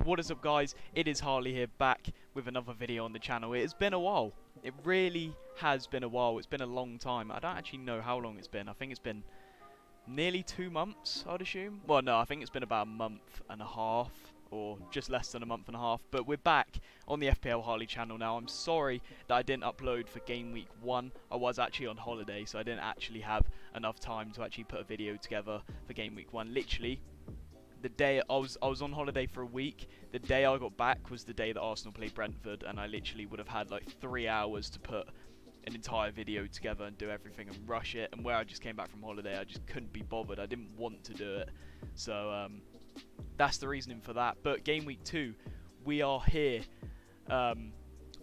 What is up, guys? It is Harley here, back with another video on the channel. It has been a while. It really has been a while. It's been a long time. I don't actually know how long it's been. I think it's been nearly 2 months, I'd assume. Well, no, I think it's been about a month and a half, or just less than a month and a half. But we're back on the FPL Harley channel now. I'm sorry that I didn't upload for Game Week 1. I was actually on holiday, so I didn't actually have enough time to actually put a video together for Game Week 1. Literally, the day I was on holiday for a week, the day I got back was the day that Arsenal played Brentford, and I literally would have had like 3 hours to put an entire video together and do everything and rush it. And where I just came back from holiday, I just couldn't be bothered. I didn't want to do it, so that's the reasoning for that. But Game Week 2, we are here. I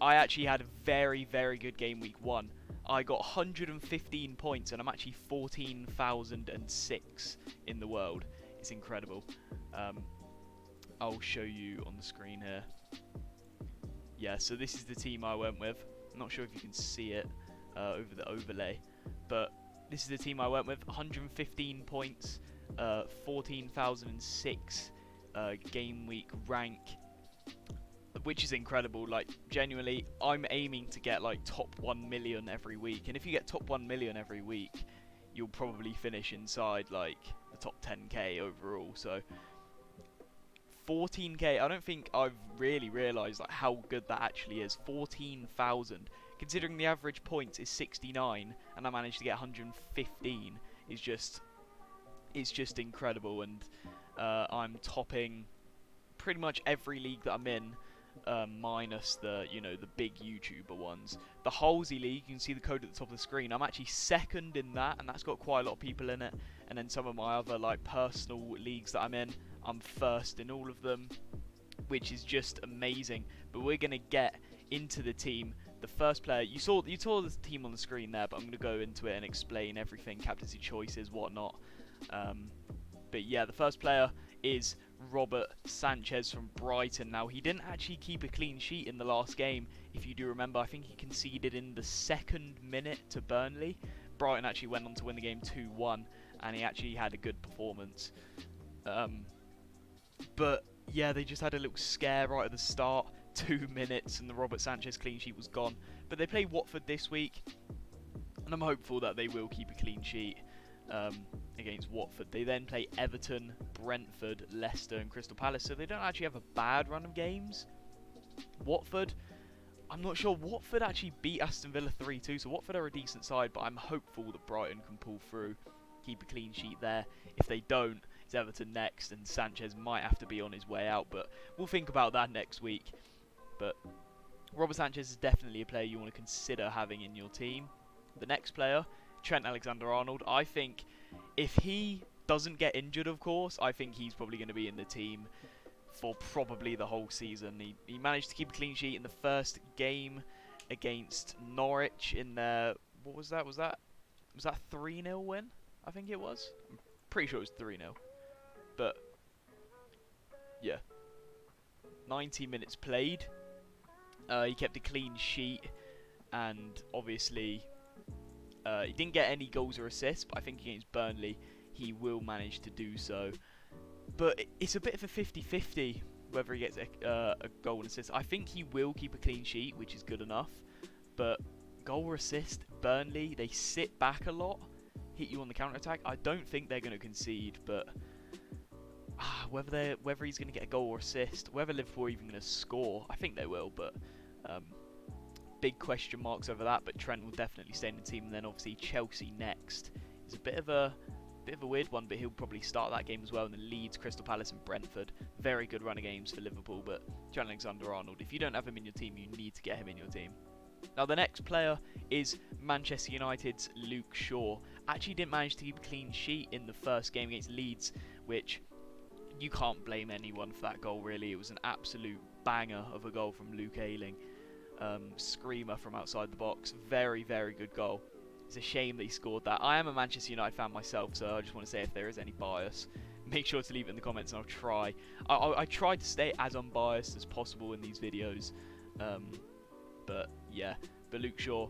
actually had a very good Game Week 1. I got 115 points, and I'm actually 14,006 in the world. It's incredible. I'll show you on the screen here. Yeah, so this is the team I went with. I'm not sure if you can see it over the overlay, but this is the team I went with. 115 points, 14,006 game week rank, which is incredible. Like, genuinely, I'm aiming to get like top 1 million every week, and if you get top 1 million every week, you'll probably finish inside like the top 10k overall. So 14k, I don't think I've really realised like how good that actually is. 14,000, considering the average points is 69, and I managed to get 115, is just, it's just incredible. And I'm topping pretty much every league that I'm in, minus the, you know, the big YouTuber ones. The Harlzyy League, you can see the code at the top of the screen. I'm actually second in that, and that's got quite a lot of people in it. And then some of my other like personal leagues that I'm in, I'm first in all of them, which is just amazing. But we're gonna get into the team. The first player, you saw the team on the screen there, but I'm gonna go into it and explain everything, captaincy choices, whatnot. But yeah, the first player is Robert Sanchez from Brighton. Now, he didn't actually keep a clean sheet in the last game. If you do remember, I think he conceded in the 2nd minute to Burnley. Brighton actually went on to win the game 2-1, and he actually had a good performance. But yeah, they just had a little scare right at the start. 2 minutes and the Robert Sanchez clean sheet was gone. But they play Watford this week, and I'm hopeful that they will keep a clean sheet against Watford. They then play Everton, Brentford, Leicester and Crystal Palace, so they don't actually have a bad run of games. Watford, I'm not sure. Watford actually beat Aston Villa 3-2, so Watford are a decent side, but I'm hopeful that Brighton can pull through, keep a clean sheet there. If they don't, it's Everton next, and Sanchez might have to be on his way out, but we'll think about that next week. But Robert Sanchez is definitely a player you want to consider having in your team. The next player, Trent Alexander-Arnold. I think if he doesn't get injured, of course, I think he's probably going to be in the team for probably the whole season. He managed to keep a clean sheet in the first game against Norwich in their, what was that? Was that 3-0 win? I think it was. I'm pretty sure it was 3-0. But yeah, 90 minutes played. He kept a clean sheet, and obviously he didn't get any goals or assists, but I think against Burnley he will manage to do so. But it's a bit of a 50-50 whether he gets a goal and assist. I think he will keep a clean sheet, which is good enough. But goal or assist, Burnley, they sit back a lot, hit you on the counter-attack. I don't think they're going to concede, but whether he's going to get a goal or assist, whether Liverpool are even going to score, I think they will, but big question marks over that. But Trent will definitely stay in the team. And then obviously Chelsea next is a bit of a weird one, but he'll probably start that game as well. And then Leeds, Crystal Palace and Brentford, very good run of games for Liverpool. But Trent Alexander-Arnold, if you don't have him in your team, you need to get him in your team. Now the next player is Manchester United's Luke Shaw. Actually didn't manage to keep a clean sheet in the first game against Leeds, which you can't blame anyone for that goal really. It was an absolute banger of a goal from Luke Ayling. Screamer from outside the box. Very good goal. It's a shame that he scored that. I am a Manchester United fan myself, so I just want to say if there is any bias, make sure to leave it in the comments and I'll try. I try to stay as unbiased as possible in these videos. But yeah, but Luke Shaw,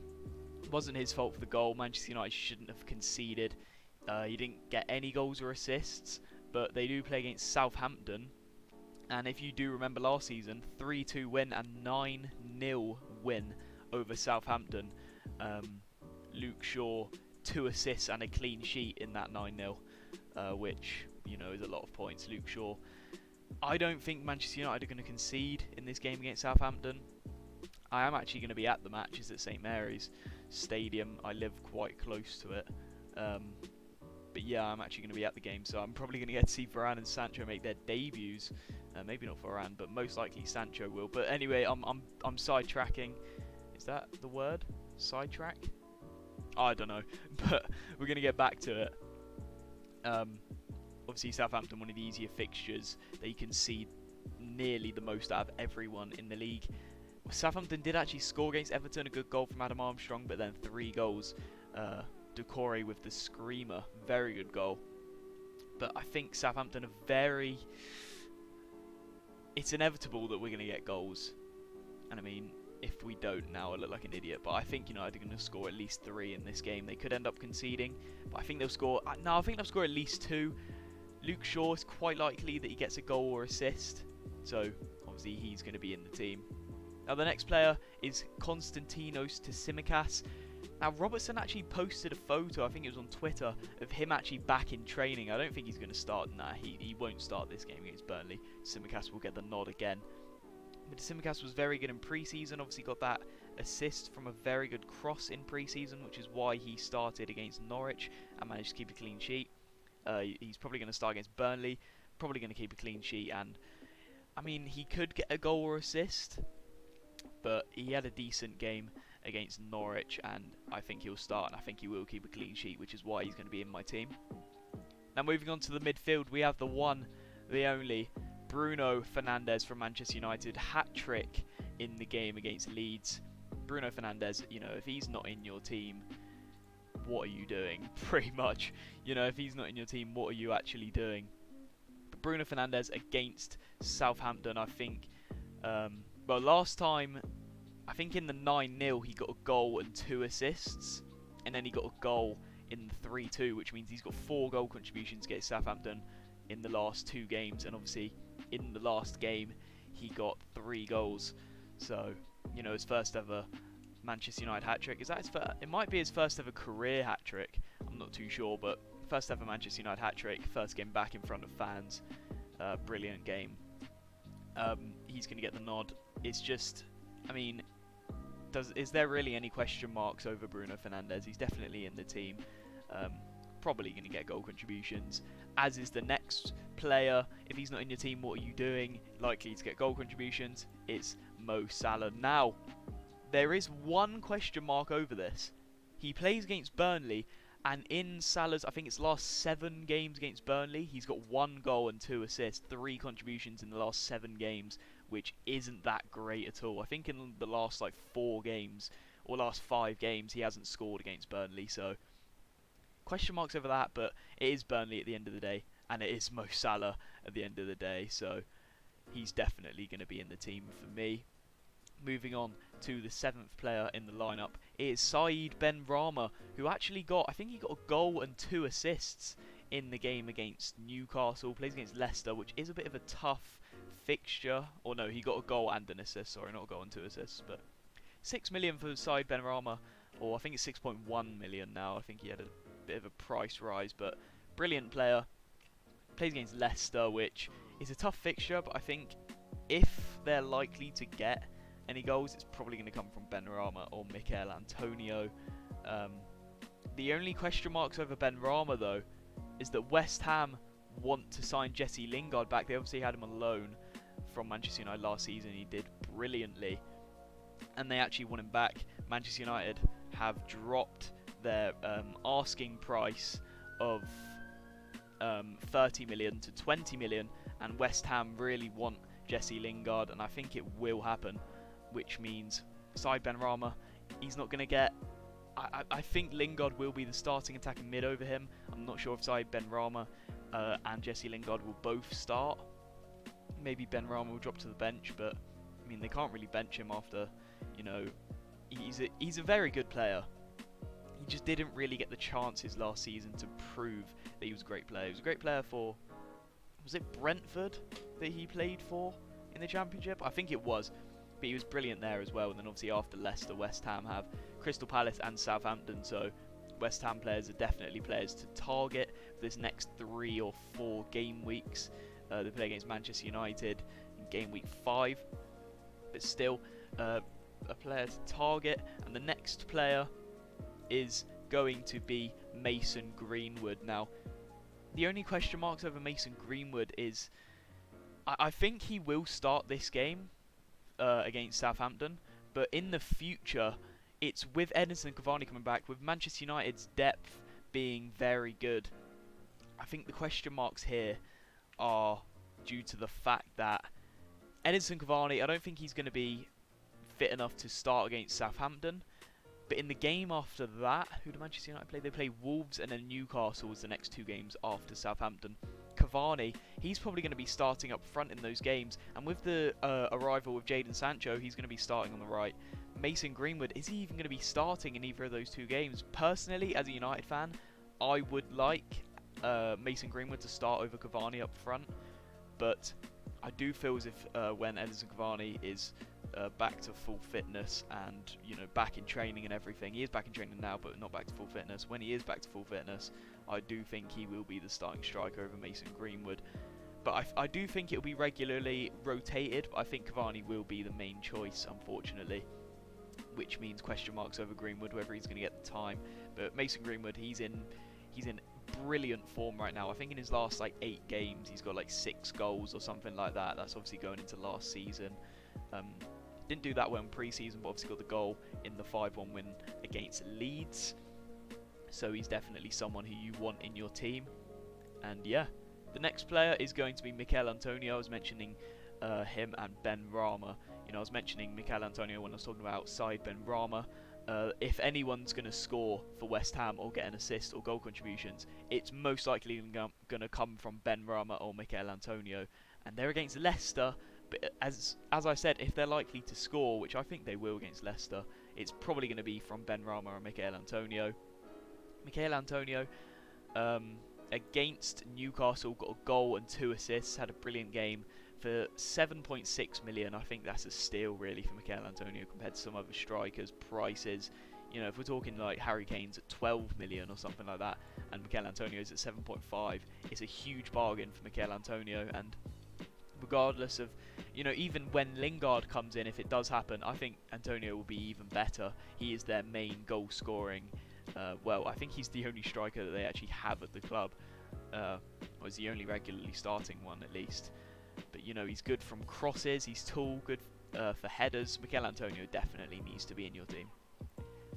wasn't his fault for the goal. Manchester United shouldn't have conceded. He didn't get any goals or assists, but they do play against Southampton And if you do remember last season, 3-2 win and 9-0 win over Southampton. Luke Shaw, 2 assists and a clean sheet in that 9-0, which, you know, is a lot of points. Luke Shaw. I don't think Manchester United are going to concede in this game against Southampton. I am actually going to be at the matches at St Mary's Stadium. I live quite close to it. But yeah, I'm actually going to be at the game, so I'm probably going to get to see Varane and Sancho make their debuts. Maybe not Varane, but most likely Sancho will. But anyway, I'm sidetracking. Is that the word? Sidetrack? I don't know, but we're going to get back to it. Obviously, Southampton, one of the easier fixtures. They concede nearly the most out of everyone in the league. Southampton did actually score against Everton, a good goal from Adam Armstrong, but then 3 goals. Doucouré with the screamer, very good goal. But I think Southampton are very... It's inevitable that we're going to get goals. And I mean, if we don't now, I look like an idiot. But I think United are going to score at least 3 in this game. They could end up conceding, but I think they'll score... No, I think they'll score at least 2. Luke Shaw is quite likely that he gets a goal or assist. So, obviously, he's going to be in the team. Now, the next player is Konstantinos Tsimikas. Now, Robertson actually posted a photo, I think it was on Twitter, of him actually back in training. I don't think he's going to start in that. He won't start this game against Burnley. Tsimikas will get the nod again. But Tsimikas was very good in pre-season. Obviously got that assist from a very good cross in pre-season, which is why he started against Norwich and managed to keep a clean sheet. He's probably going to start against Burnley, probably going to keep a clean sheet, and I mean, he could get a goal or assist, but he had a decent game against Norwich, and I think he'll start, and I think he will keep a clean sheet, which is why he's going to be in my team. Now, moving on to the midfield, we have the one, the only, Bruno Fernandes from Manchester United, hat-trick in the game against Leeds. Bruno Fernandes, you know, if he's not in your team, what are you doing? Pretty much, you know, if he's not in your team, what are you actually doing? But Bruno Fernandes against Southampton, I think, well, last time, I think in the 9-0 he got a goal and 2 assists, and then he got a goal in the 3-2, which means he's got 4 goal contributions against Southampton in the last 2 games, and obviously in the last game he got 3 goals. So, you know, his first ever Manchester United hat-trick. Is that his first? It might be his first ever career hat-trick. I'm not too sure, but first ever Manchester United hat-trick. First game back in front of fans. Brilliant game. He's going to get the nod. It's just, I mean, is there really any question marks over Bruno Fernandes? He's definitely in the team. Probably going to get goal contributions, as is the next player. If he's not in your team, what are you doing? Likely to get goal contributions. It's Mo Salah. Now, there is one question mark over this. He plays against Burnley, and in Salah's, I think it's last 7 games against Burnley, he's got 1 goal and 2 assists, 3 contributions in the last 7 games, which isn't that great at all. I think in the last like 4 games, or last 5 games, he hasn't scored against Burnley, so question marks over that, but it is Burnley at the end of the day, and it is Mo Salah at the end of the day, so he's definitely going to be in the team for me. Moving on to the 7th player in the lineup, it is Said Benrahma, who actually got, I think he got a goal and 2 assists in the game against Newcastle. Plays against Leicester, which is a bit of a tough fixture. Or no, he got a goal and an assist. Sorry, not a goal and 2 assists. But 6 million for Said Benrahma, or I think it's 6.1 million now. I think he had a bit of a price rise, but brilliant player. Plays against Leicester, which is a tough fixture, but I think if they're likely to get any goals, it's probably going to come from Benrahma or Michail Antonio. The only question marks over Benrahma, though, is that West Ham want to sign Jesse Lingard back. They obviously had him on loan from Manchester United last season. He did brilliantly, and they actually want him back. Manchester United have dropped their asking price of 30 million to 20 million, and West Ham really want Jesse Lingard, and I think it will happen, which means Said Benrahma, he's not going to get... I think Lingard will be the starting attacking mid over him. I'm not sure if Said Benrahma and Jesse Lingard will both start. Maybe Benrahma will drop to the bench, but I mean, they can't really bench him after, you know, he's a very good player. He just didn't really get the chances last season to prove that he was a great player. He was a great player for Was it Brentford that he played for in the Championship? I think it was, but he was brilliant there as well. And then obviously after Leicester, West Ham have Crystal Palace and Southampton, so West Ham players are definitely players to target for this next 3 or 4 game weeks. They play against Manchester United in game week 5, but still a player to target. And the next player is going to be Mason Greenwood. Now, the only question marks over Mason Greenwood is I think he will start this game against Southampton, but in the future, it's with Edinson Cavani coming back, with Manchester United's depth being very good. I think the question marks here are due to the fact that Edinson Cavani, I don't think he's going to be fit enough to start against Southampton. But in the game after that, who do Manchester United play? They play Wolves and then Newcastle as the next 2 games after Southampton. Cavani, he's probably going to be starting up front in those games. And with the arrival of Jadon Sancho, he's going to be starting on the right. Mason Greenwood, is he even going to be starting in either of those 2 games? Personally, as a United fan, I would like Mason Greenwood to start over Cavani up front. But I do feel as if when Edinson Cavani is back to full fitness and back in training and everything, he is back in training now but not back to full fitness. When he is back to full fitness, I do think he will be the starting striker over Mason Greenwood. But I do think it will be regularly rotated, but I think Cavani will be the main choice, unfortunately, which means question marks over Greenwood, whether he's going to get the time. But Mason Greenwood, he's in brilliant form right now. I think in his last 8 games he's got 6 goals or something like that. That's obviously going into last season. Didn't do that well in pre-season, but obviously got the goal in the 5-1 win against Leeds. So he's definitely someone who you want in your team. And yeah, the next player is going to be Michail Antonio. I was mentioning him and Benrahma. I was mentioning Michail Antonio when I was talking about side Benrahma. If anyone's going to score for West Ham or get an assist or goal contributions, it's most likely going to come from Benrahma or Michail Antonio. And they're against Leicester. But as I said, if they're likely to score, which I think they will against Leicester, it's probably going to be from Benrahma or Michail Antonio. Michail Antonio against Newcastle got a goal and 2 assists, had a brilliant game for 7.6 million. I think that's a steal really for Michail Antonio compared to some other strikers' prices. If we're talking like Harry Kane's at 12 million or something like that, and Michail Antonio's at 7.5, it's a huge bargain for Michail Antonio. And regardless of, even when Lingard comes in, if it does happen, I think Antonio will be even better. He is their main goal scoring. I think he's the only striker that they actually have at the club. Or is the only regularly starting one at least. But he's good from crosses, he's tall, good for headers. Michail Antonio definitely needs to be in your team.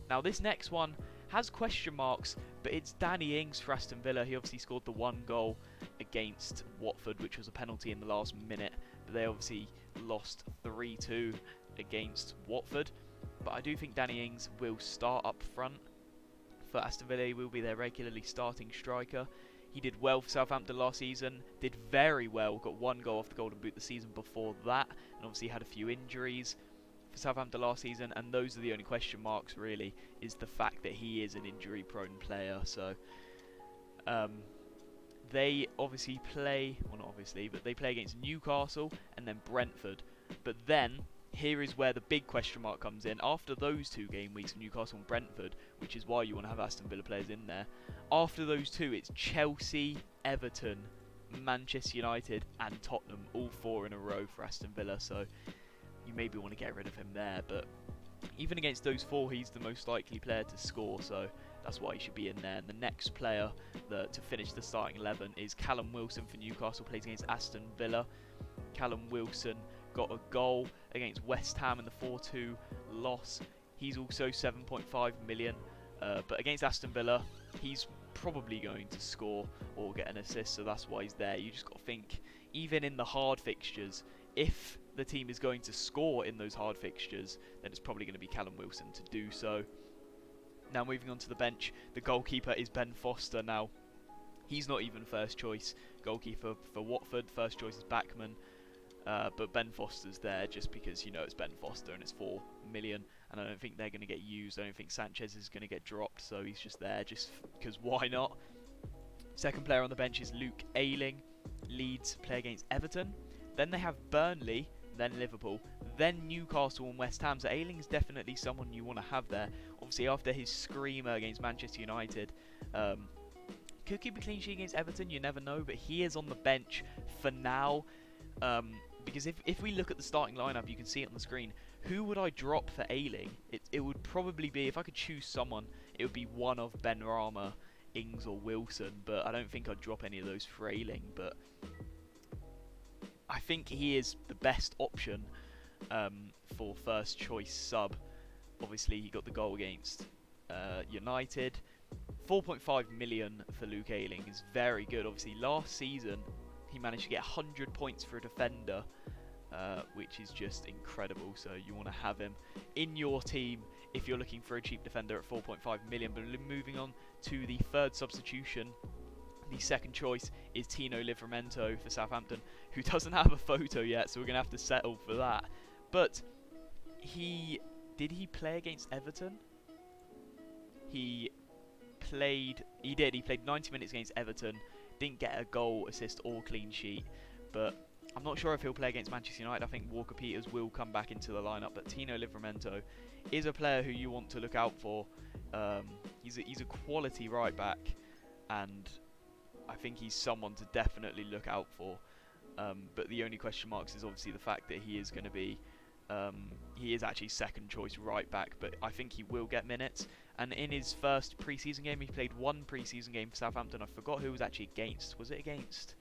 Now this next one has question marks, but it's Danny Ings for Aston Villa. He obviously scored the 1 goal against Watford, which was a penalty in the last minute, but they obviously lost 3-2 against Watford. But I do think Danny Ings will start up front for Aston Villa. He will be their regularly starting striker. He did well for Southampton last season, did very well, got 1 goal off the Golden Boot the season before that, and obviously had a few injuries for Southampton last season, and those are the only question marks really, is the fact that he is an injury prone player. So they obviously play, well not obviously, but they play against Newcastle and then Brentford. But then here is where the big question mark comes in. After those 2 game weeks of Newcastle and Brentford, which is why you want to have Aston Villa players in there, after those 2 it's Chelsea, Everton, Manchester United and Tottenham, all 4 in a row for Aston Villa. So you maybe want to get rid of him there, but even against those 4 he's the most likely player to score, so that's why he should be in there. And the next player to finish the starting 11 is Callum Wilson for Newcastle, plays against Aston Villa. Callum Wilson got a goal against West Ham in the 4-2 loss. He's also 7.5 million, but against Aston Villa he's probably going to score or get an assist, so that's why he's there. You just got to think, even in the hard fixtures, if the team is going to score in those hard fixtures, then it's probably going to be Callum Wilson to do so. Now moving on to the bench, the goalkeeper is Ben Foster. Now he's not even first choice goalkeeper for Watford, first choice is Bachmann, but Ben Foster's there just because it's Ben Foster and it's 4 million, and I don't think they're going to get used. I don't think Sanchez is going to get dropped, so he's just there just because why not. Second player on the bench is Ayling. Leeds play against Everton. Then they have Burnley, then Liverpool, then Newcastle and West Ham. So Ayling is definitely someone you want to have there. Obviously, after his screamer against Manchester United, could keep a clean sheet against Everton, you never know, but he is on the bench for now. Because if we look at the starting lineup, you can see it on the screen. Who would I drop for Ayling? It would probably be, if I could choose someone, it would be one of Benrahma, Ings or Wilson, but I don't think I'd drop any of those for Ayling. But I think he is the best option for first choice sub. Obviously, he got the goal against United. 4.5 million for Luke Ayling is very good. Obviously, last season he managed to get 100 points for a defender, which is just incredible. So you want to have him in your team if you're looking for a cheap defender at 4.5 million. But moving on to the third substitution, the second choice is Tino Livramento for Southampton, who doesn't have a photo yet, so we're going to have to settle for that. But did he play against Everton? He played 90 minutes against Everton, didn't get a goal, assist or clean sheet, but I'm not sure if he'll play against Manchester United. I think Walker Peters will come back into the lineup, but Tino Livramento is a player who you want to look out for. He's a quality right back, and I think he's someone to definitely look out for. But the only question marks is obviously the fact that he is going to be he is actually second choice right back, but I think he will get minutes. And in his first pre-season game, he played one pre-season game for Southampton. I forgot who it was actually against. Was it against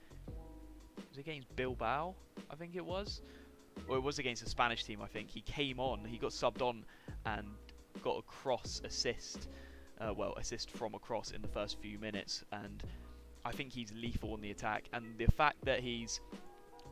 Bilbao? I think it was. Or it was against a Spanish team, I think. He came on, he got subbed on and got a cross assist. Assist from a cross in the first few minutes. And I think he's lethal on the attack. And the fact that he's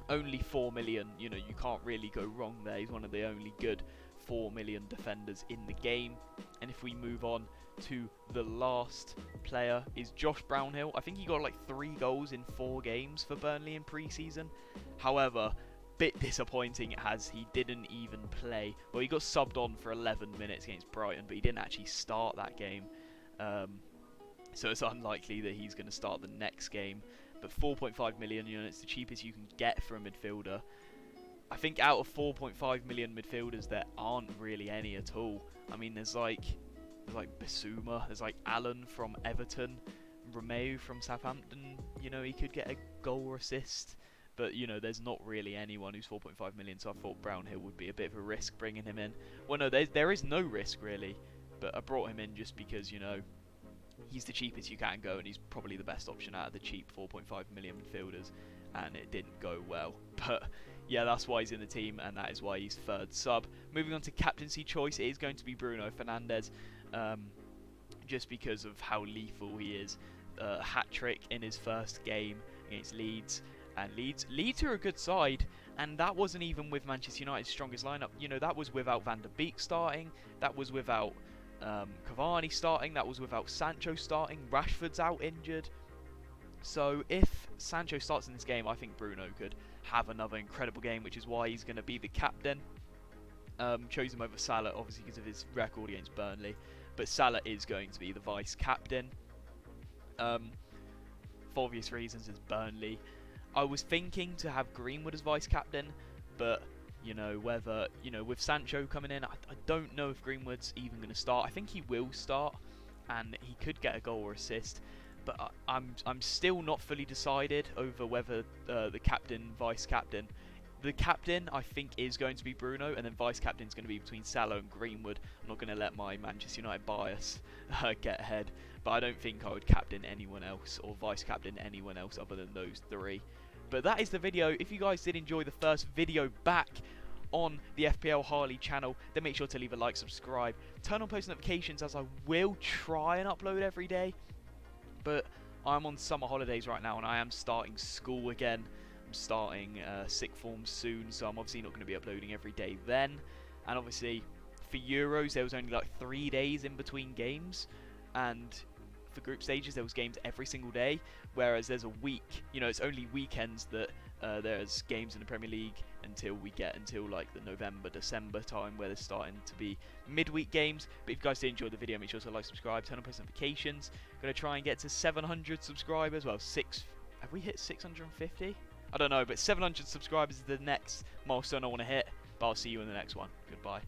only 4 million, you can't really go wrong there. He's one of the only good 4 million defenders in the game. And if we move on to the last player, is Josh Brownhill. I think he got like 3 goals in 4 games for Burnley in pre-season. However, bit disappointing as he didn't even play. Well, he got subbed on for 11 minutes against Brighton, but he didn't actually start that game. So it's unlikely that he's going to start the next game. But 4.5 million, it's the cheapest you can get for a midfielder. I think out of 4.5 million midfielders, there aren't really any at all. I mean, there's like Basuma, there's like Allen from Everton, Romeu from Southampton. He could get a goal or assist, but there's not really anyone who's 4.5 million. So I thought Brownhill would be a bit of a risk bringing him in. Well, no, there is no risk really, but I brought him in just because he's the cheapest you can go, and he's probably the best option out of the cheap 4.5 million midfielders, and it didn't go well. But yeah, that's why he's in the team, and that is why he's third sub. Moving on to captaincy choice, it is going to be Bruno Fernandes, just because of how lethal he is. Hat-trick in his first game against Leeds, and Leeds are a good side, and that wasn't even with Manchester United's strongest lineup. That was without Van der Beek starting, that was without Cavani starting, that was without Sancho starting, Rashford's out injured. So if Sancho starts in this game, I think Bruno could have another incredible game, which is why he's going to be the captain. Chose him over Salah, obviously because of his record against Burnley, but Salah is going to be the vice captain. For obvious reasons, it's Burnley. I was thinking to have Greenwood as vice captain, but whether, with Sancho coming in, I don't know if Greenwood's even going to start. I think he will start, and he could get a goal or assist, but I'm still not fully decided over whether the captain, vice captain. The captain, I think, is going to be Bruno, and then vice captain is going to be between Salah and Greenwood. I'm not going to let my Manchester United bias get ahead, but I don't think I would captain anyone else or vice captain anyone else other than those 3. But that is the video. If you guys did enjoy the first video back on the FPL Harlzyy channel, then make sure to leave a like, subscribe, turn on post notifications, as I will try and upload every day. But I'm on summer holidays right now, and I am starting school again. I'm starting sixth form soon, so I'm obviously not going to be uploading every day then. And obviously for Euros, there was only like 3 days in between games, and for group stages there was games every single day, whereas there's a week, it's only weekends that there's games in the Premier League until we get until like the November, December time, where there's starting to be midweek games. But if you guys did enjoy the video, make sure to like, subscribe, turn on post notifications. Gonna try and get to 700 subscribers. Well, we hit 650? I don't know, but 700 subscribers is the next milestone I want to hit. But I'll see you in the next one. Goodbye.